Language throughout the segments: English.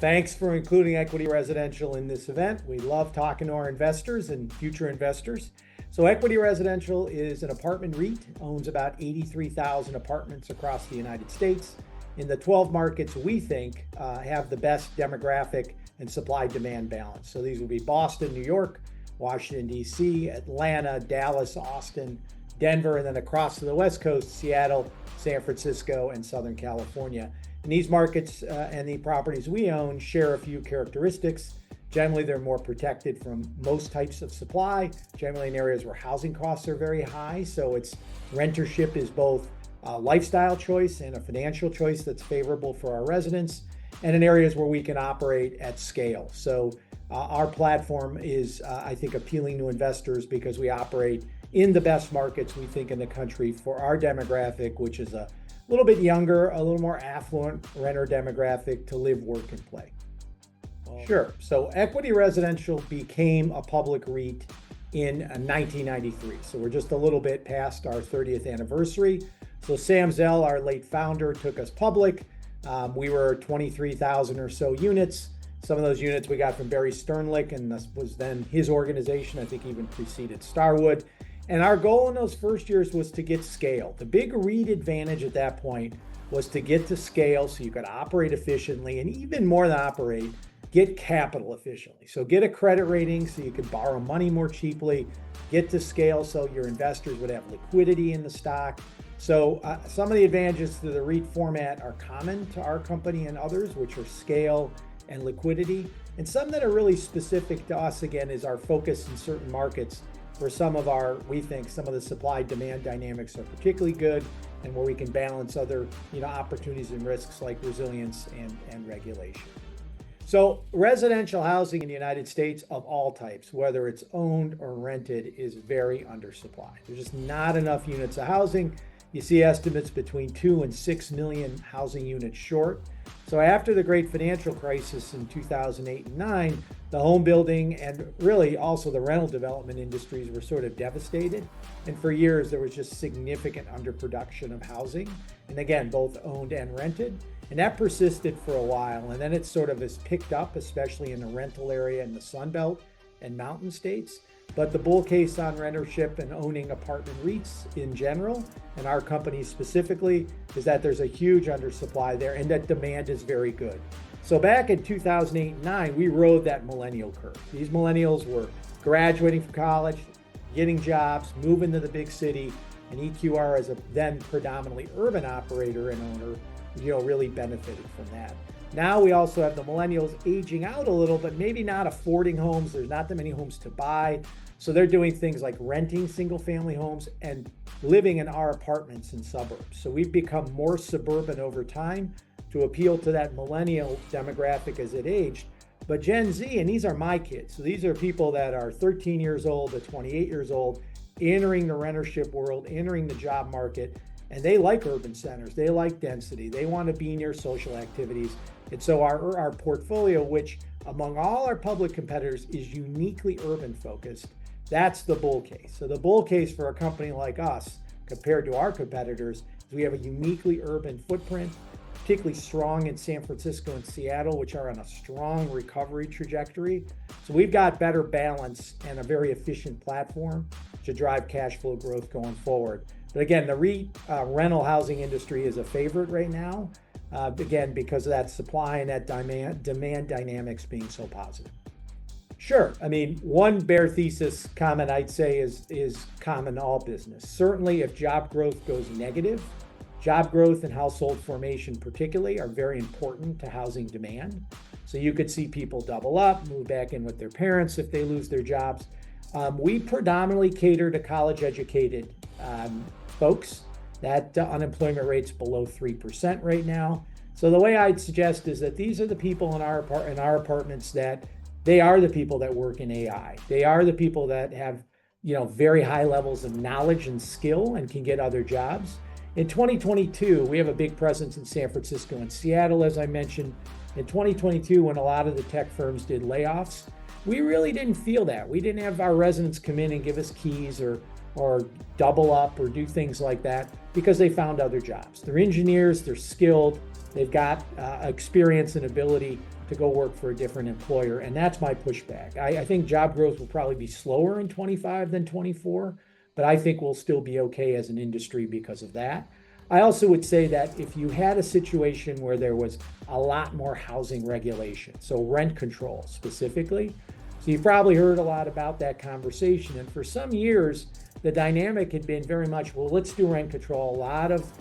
Thanks for including Equity Residential in this event. We love talking to our investors and future investors. So Equity Residential is an apartment REIT, owns about 83,000 apartments across the United States. In the 12 markets we think have the best demographic and supply-demand balance. So these would be Boston, New York, Washington, D.C., Atlanta, Dallas, Austin, Denver, and then across to the West Coast, Seattle, San Francisco, and Southern California. And these markets and the properties we own share a few characteristics. Generally, they're more protected from most types of supply, generally in areas where housing costs are very high. So it's rentership is both a lifestyle choice and a financial choice that's favorable for our residents, and in areas where we can operate at scale. So our platform is, I think, appealing to investors because we operate in the best markets we think in the country for our demographic, which is a little bit younger, a little more affluent renter demographic to live, work, and play. Sure. So Equity Residential became a public REIT in 1993. So we're just a little bit past our 30th anniversary. So Sam Zell, our late founder, took us public. We were 23,000 or so units. Some of those units we got from Barry Sternlicht, and this was then his organization, I think even preceded Starwood. And our goal in those first years was to get scale. The big REIT advantage at that point was to get to scale so you could operate efficiently, and even more than operate, get capital efficiently. So get a credit rating so you could borrow money more cheaply, get to scale so your investors would have liquidity in the stock. So some of the advantages to the REIT format are common to our company and others, which are scale and liquidity. And some that are really specific to us, again, is our focus in certain markets where we think some of the supply-demand dynamics are particularly good, and where we can balance other opportunities and risks like resilience and regulation. So residential housing in the United States of all types, whether it's owned or rented, is very undersupplied. There's just not enough units of housing. You see estimates between 2 and 6 million housing units short. So after the great financial crisis in 2008 and 9, the home building and really also the rental development industries were sort of devastated. And for years, there was just significant underproduction of housing. And again, both owned and rented. And that persisted for a while. And then it sort of has picked up, especially in the rental area in the Sun Belt and mountain states. But the bull case on rentership and owning apartment REITs in general, and our company specifically, is that there's a huge undersupply there and that demand is very good. So back in 2008 and 9, we rode that millennial curve. These millennials were graduating from college, getting jobs, moving to the big city, and EQR as a then predominantly urban operator and owner, really benefited from that. Now we also have the millennials aging out a little, but maybe not affording homes. There's not that many homes to buy. So they're doing things like renting single family homes and living in our apartments in suburbs. So we've become more suburban over time to appeal to that millennial demographic as it aged. But Gen Z, and these are my kids, so these are people that are 13 years old to 28 years old, entering the rentership world, entering the job market, and they like urban centers, they like density, they want to be near social activities. And so our portfolio, which among all our public competitors is uniquely urban focused, that's the bull case. So the bull case for a company like us compared to our competitors is we have a uniquely urban footprint, particularly strong in San Francisco and Seattle, which are on a strong recovery trajectory. So we've got better balance and a very efficient platform to drive cash flow growth going forward. But again, the REIT rental housing industry is a favorite right now, again, because of that supply and that demand dynamics being so positive. Sure. I mean, one bear thesis comment I'd say is common to all business. Certainly, if job growth goes negative, job growth and household formation particularly are very important to housing demand. So you could see people double up, move back in with their parents if they lose their jobs. We predominantly cater to college-educated folks. That unemployment rate's below 3% right now. So the way I'd suggest is that these are the people in our apartments that they are the people that work in AI. They are the people that have, very high levels of knowledge and skill and can get other jobs. In 2022, we have a big presence in San Francisco and Seattle, as I mentioned. In 2022, when a lot of the tech firms did layoffs, we really didn't feel that. We didn't have our residents come in and give us keys or double up or do things like that because they found other jobs. They're engineers, they're skilled, they've got experience and ability to go work for a different employer. And that's my pushback. I think job growth will probably be slower in 25 than 24, but I think we'll still be okay as an industry because of that. I also would say that if you had a situation where there was a lot more housing regulation, so rent control specifically, so you've probably heard a lot about that conversation. And for some years, the dynamic had been very much, well, let's do rent control. A lot of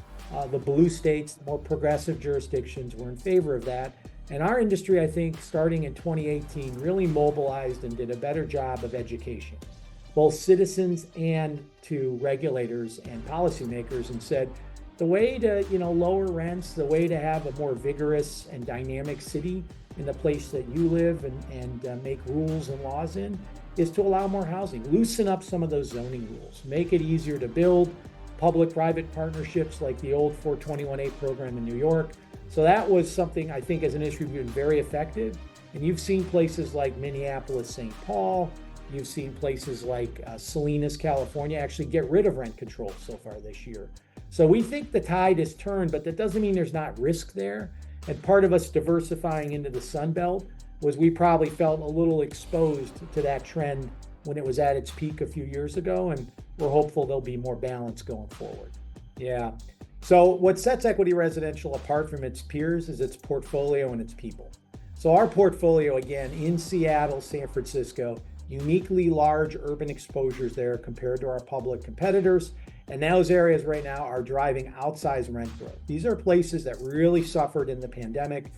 the blue states, the more progressive jurisdictions were in favor of that. And our industry, I think, starting in 2018, really mobilized and did a better job of education, both citizens and to regulators and policymakers, and said, the way to lower rents, the way to have a more vigorous and dynamic city in the place that you live and make rules and laws in, is to allow more housing, loosen up some of those zoning rules, make it easier to build public-private partnerships like the old 421A program in New York. So that was something I think as an industry we've been very effective. And you've seen places like Minneapolis, St. Paul, you've seen places like Salinas, California actually get rid of rent control so far this year. So we think the tide has turned, but that doesn't mean there's not risk there. And part of us diversifying into the Sun Belt was we probably felt a little exposed to that trend when it was at its peak a few years ago, and we're hopeful there'll be more balance going forward. Yeah. So what sets Equity Residential apart from its peers is its portfolio and its people. So our portfolio, again, in Seattle, San Francisco, uniquely large urban exposures there compared to our public competitors. And those areas right now are driving outsized rent growth. These are places that really suffered in the pandemic.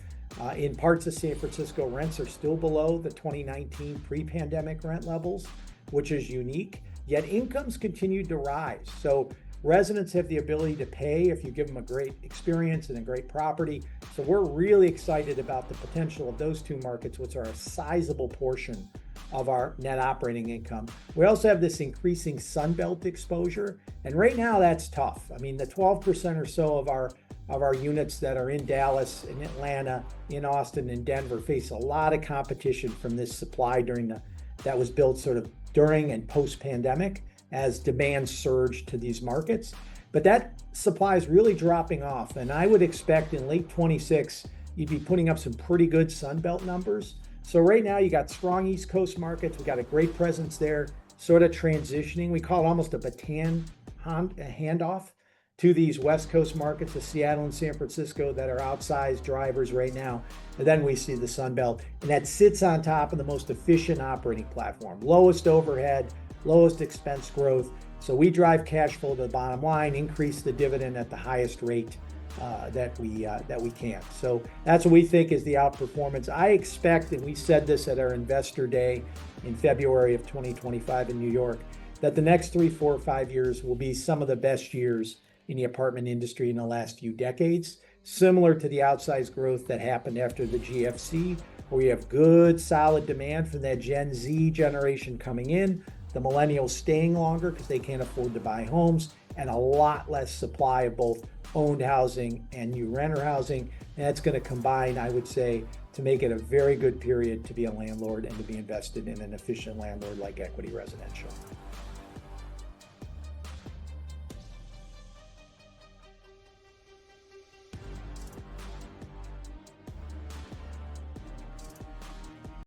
In parts of San Francisco, rents are still below the 2019 pre-pandemic rent levels, which is unique, yet incomes continued to rise. So residents have the ability to pay if you give them a great experience and a great property. So we're really excited about the potential of those two markets, which are a sizable portion of our net operating income. We also have this increasing Sunbelt exposure, and right now that's tough. I mean, the 12% or so of our units that are in Dallas, in Atlanta, in Austin, and Denver face a lot of competition from this supply that was built sort of during and post-pandemic as demand surged to these markets. But that supply is really dropping off, and I would expect in late 26 you'd be putting up some pretty good Sunbelt numbers. So right now you got strong East Coast markets. We got a great presence there, sort of transitioning. We call it almost a baton handoff to these West Coast markets of Seattle and San Francisco that are outsized drivers right now. And then we see the Sun Belt, and that sits on top of the most efficient operating platform, lowest overhead, lowest expense growth. So we drive cash flow to the bottom line, increase the dividend at the highest rate that we can. So that's what we think is the outperformance. I expect, and we said this at our Investor Day in February of 2025 in New York, that the next 3, 4, 5 years will be some of the best years in the apartment industry in the last few decades, similar to the outsized growth that happened after the GFC, where we have good, solid demand from that Gen Z generation coming in, the millennials staying longer because they can't afford to buy homes, and a lot less supply of both owned housing and new renter housing. And that's going to combine, I would say, to make it a very good period to be a landlord and to be invested in an efficient landlord like Equity Residential.